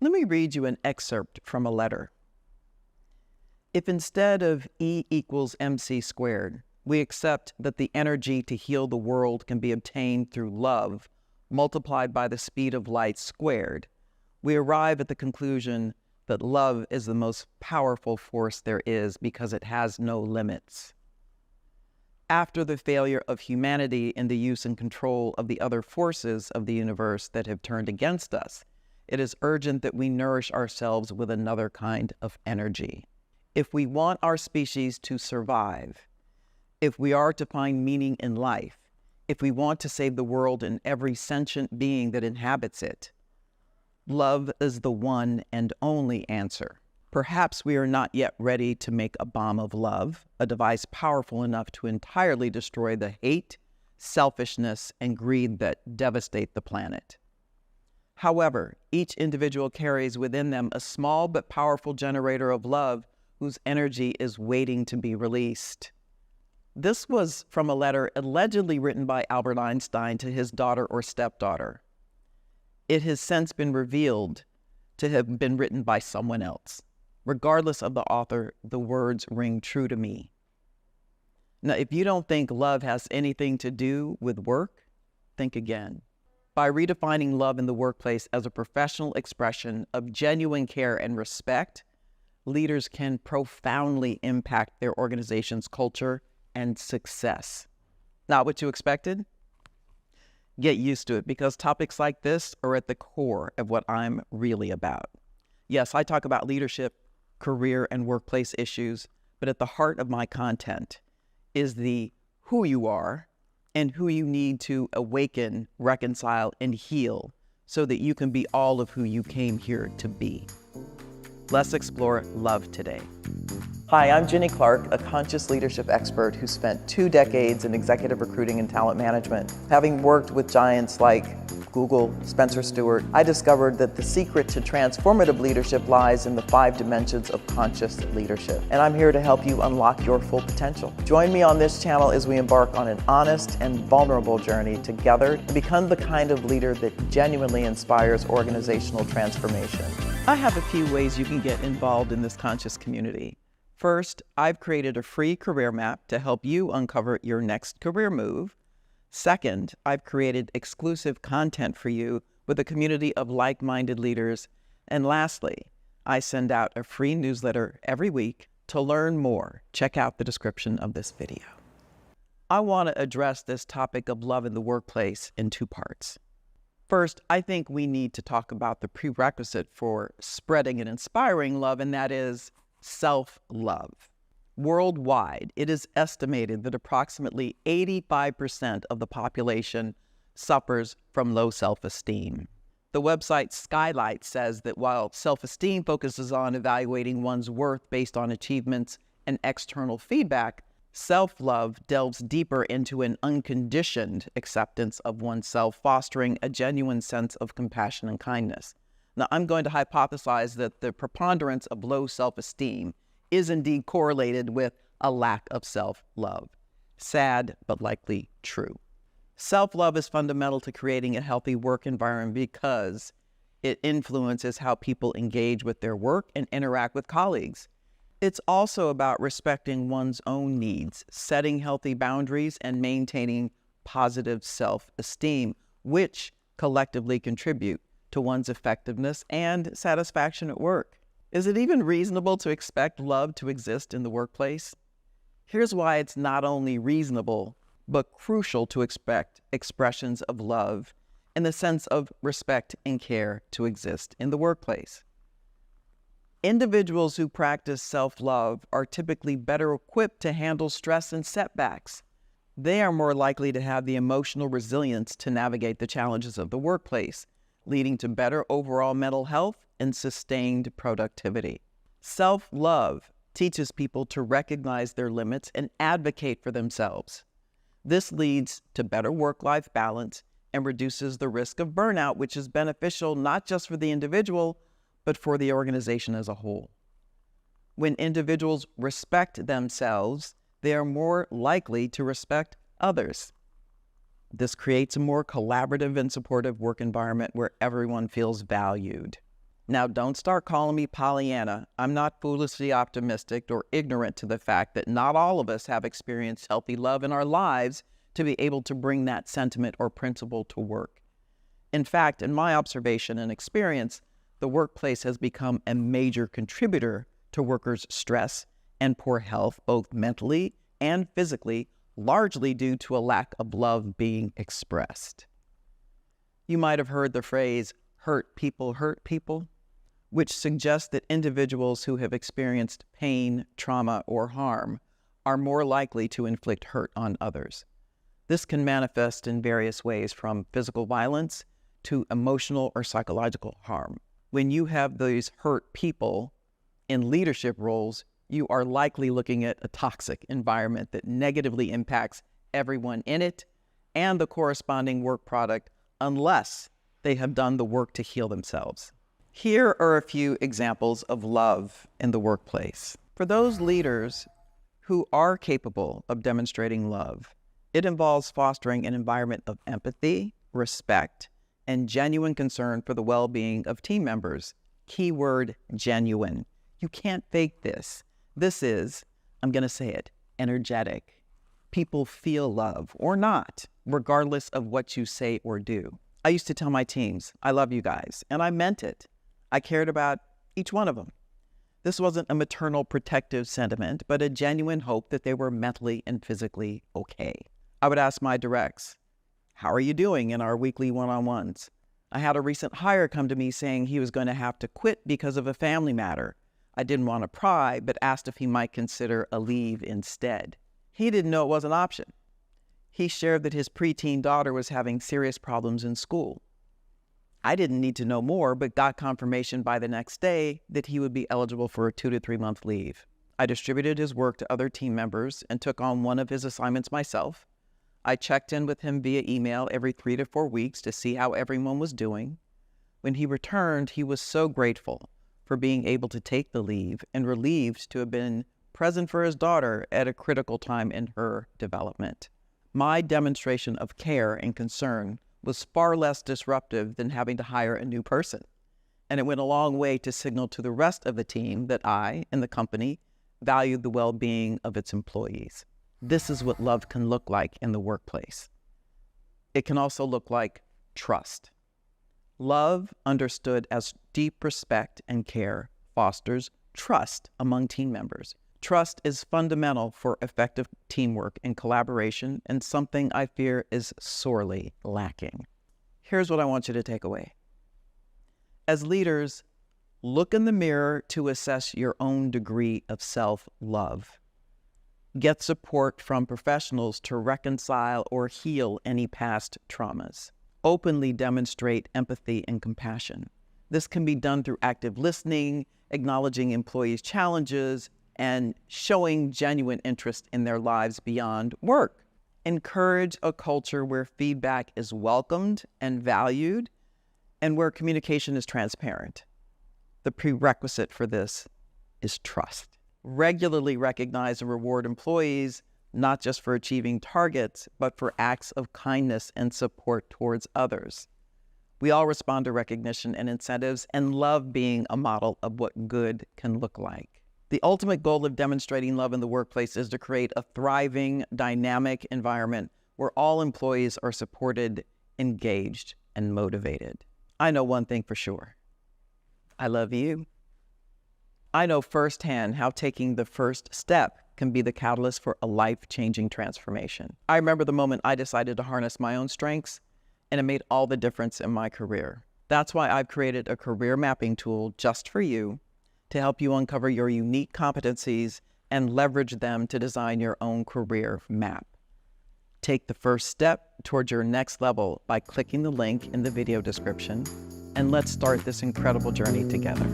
Let me read you an excerpt from a letter. If instead of E equals mc squared, we accept that the energy to heal the world can be obtained through love multiplied by the speed of light squared, we arrive at the conclusion that love is the most powerful force there is because it has no limits. After the failure of humanity in the use and control of the other forces of the universe that have turned against us, it is urgent that we nourish ourselves with another kind of energy. If we want our species to survive, if we are to find meaning in life, if we want to save the world and every sentient being that inhabits it, love is the one and only answer. Perhaps we are not yet ready to make a bomb of love, a device powerful enough to entirely destroy the hate, selfishness, and greed that devastate the planet. However, each individual carries within them a small but powerful generator of love whose energy is waiting to be released. This was from a letter allegedly written by Albert Einstein to his daughter or stepdaughter. It has since been revealed to have been written by someone else. Regardless of the author, the words ring true to me. Now, if you don't think love has anything to do with work, think again. By redefining love in the workplace as a professional expression of genuine care and respect, leaders can profoundly impact their organization's culture and success. Not what you expected? Get used to it, because topics like this are at the core of what I'm really about. Yes, I talk about leadership, career, and workplace issues, but at the heart of my content is the who you are and who you need to awaken, reconcile, and heal so that you can be all of who you came here to be. Let's explore love today. Hi, I'm Jenny Clark, a conscious leadership expert who spent 2 decades in executive recruiting and talent management. Having worked with giants like Google, Spencer Stuart, I discovered that the secret to transformative leadership lies in the 5 dimensions of conscious leadership. And I'm here to help you unlock your full potential. Join me on this channel as we embark on an honest and vulnerable journey together to become the kind of leader that genuinely inspires organizational transformation. I have a few ways you can get involved in this conscious community. First, I've created a free career map to help you uncover your next career move. Second, I've created exclusive content for you with a community of like-minded leaders. And lastly, I send out a free newsletter every week. To learn more, check out the description of this video. I want to address this topic of love in the workplace in 2 parts. First, I think we need to talk about the prerequisite for spreading and inspiring love, and that is self-love. Worldwide, it is estimated that approximately 85% of the population suffers from low self-esteem. The website Skylight says that while self-esteem focuses on evaluating one's worth based on achievements and external feedback, self-love delves deeper into an unconditioned acceptance of oneself, fostering a genuine sense of compassion and kindness. Now, I'm going to hypothesize that the preponderance of low self-esteem is indeed correlated with a lack of self-love. Sad, but likely true. Self-love is fundamental to creating a healthy work environment because it influences how people engage with their work and interact with colleagues. It's also about respecting one's own needs, setting healthy boundaries, and maintaining positive self-esteem, which collectively contribute to one's effectiveness and satisfaction at work. Is it even reasonable to expect love to exist in the workplace? Here's why it's not only reasonable, but crucial to expect expressions of love and the sense of respect and care to exist in the workplace. Individuals who practice self-love are typically better equipped to handle stress and setbacks. They are more likely to have the emotional resilience to navigate the challenges of the workplace, leading to better overall mental health and sustained productivity. Self-love teaches people to recognize their limits and advocate for themselves. This leads to better work-life balance and reduces the risk of burnout, which is beneficial not just for the individual, but for the organization as a whole. When individuals respect themselves, they are more likely to respect others. This creates a more collaborative and supportive work environment where everyone feels valued. Now, don't start calling me Pollyanna. I'm not foolishly optimistic or ignorant to the fact that not all of us have experienced healthy love in our lives to be able to bring that sentiment or principle to work. In fact, in my observation and experience, the workplace has become a major contributor to workers' stress and poor health, both mentally and physically, largely due to a lack of love being expressed. You might have heard the phrase, hurt people, which suggests that individuals who have experienced pain, trauma, or harm are more likely to inflict hurt on others. This can manifest in various ways, from physical violence to emotional or psychological harm. When you have these hurt people in leadership roles, you are likely looking at a toxic environment that negatively impacts everyone in it and the corresponding work product, unless they have done the work to heal themselves. Here are a few examples of love in the workplace. For those leaders who are capable of demonstrating love, it involves fostering an environment of empathy, respect, and genuine concern for the well-being of team members. Keyword genuine. You can't fake this. This is, I'm going to say it, energetic. People feel love or not, regardless of what you say or do. I used to tell my teams, I love you guys, and I meant it. I cared about each one of them. This wasn't a maternal protective sentiment, but a genuine hope that they were mentally and physically okay. I would ask my directs, how are you doing in our weekly one-on-ones? I had a recent hire come to me saying he was going to have to quit because of a family matter. I didn't want to pry, but asked if he might consider a leave instead. He didn't know it was an option. He shared that his preteen daughter was having serious problems in school. I didn't need to know more, but got confirmation by the next day that he would be eligible for a 2 to 3 month leave. I distributed his work to other team members and took on one of his assignments myself. I checked in with him via email every 3 to 4 weeks to see how everyone was doing. When he returned, he was so grateful for being able to take the leave and relieved to have been present for his daughter at a critical time in her development. My demonstration of care and concern was far less disruptive than having to hire a new person, and it went a long way to signal to the rest of the team that I and the company valued the well-being of its employees. This is what love can look like in the workplace. It can also look like trust. Love, understood as deep respect and care, fosters trust among team members. Trust is fundamental for effective teamwork and collaboration, and something I fear is sorely lacking. Here's what I want you to take away. As leaders, look in the mirror to assess your own degree of self-love. Get support from professionals to reconcile or heal any past traumas. Openly demonstrate empathy and compassion. This can be done through active listening, acknowledging employees' challenges, and showing genuine interest in their lives beyond work. Encourage a culture where feedback is welcomed and valued, and where communication is transparent. The prerequisite for this is trust. Regularly recognize and reward employees, not just for achieving targets, but for acts of kindness and support towards others. We all respond to recognition and incentives and love being a model of what good can look like. The ultimate goal of demonstrating love in the workplace is to create a thriving, dynamic environment where all employees are supported, engaged, and motivated. I know one thing for sure. I love you. I know firsthand how taking the first step can be the catalyst for a life-changing transformation. I remember the moment I decided to harness my own strengths, and it made all the difference in my career. That's why I've created a career mapping tool just for you to help you uncover your unique competencies and leverage them to design your own career map. Take the first step towards your next level by clicking the link in the video description, and let's start this incredible journey together.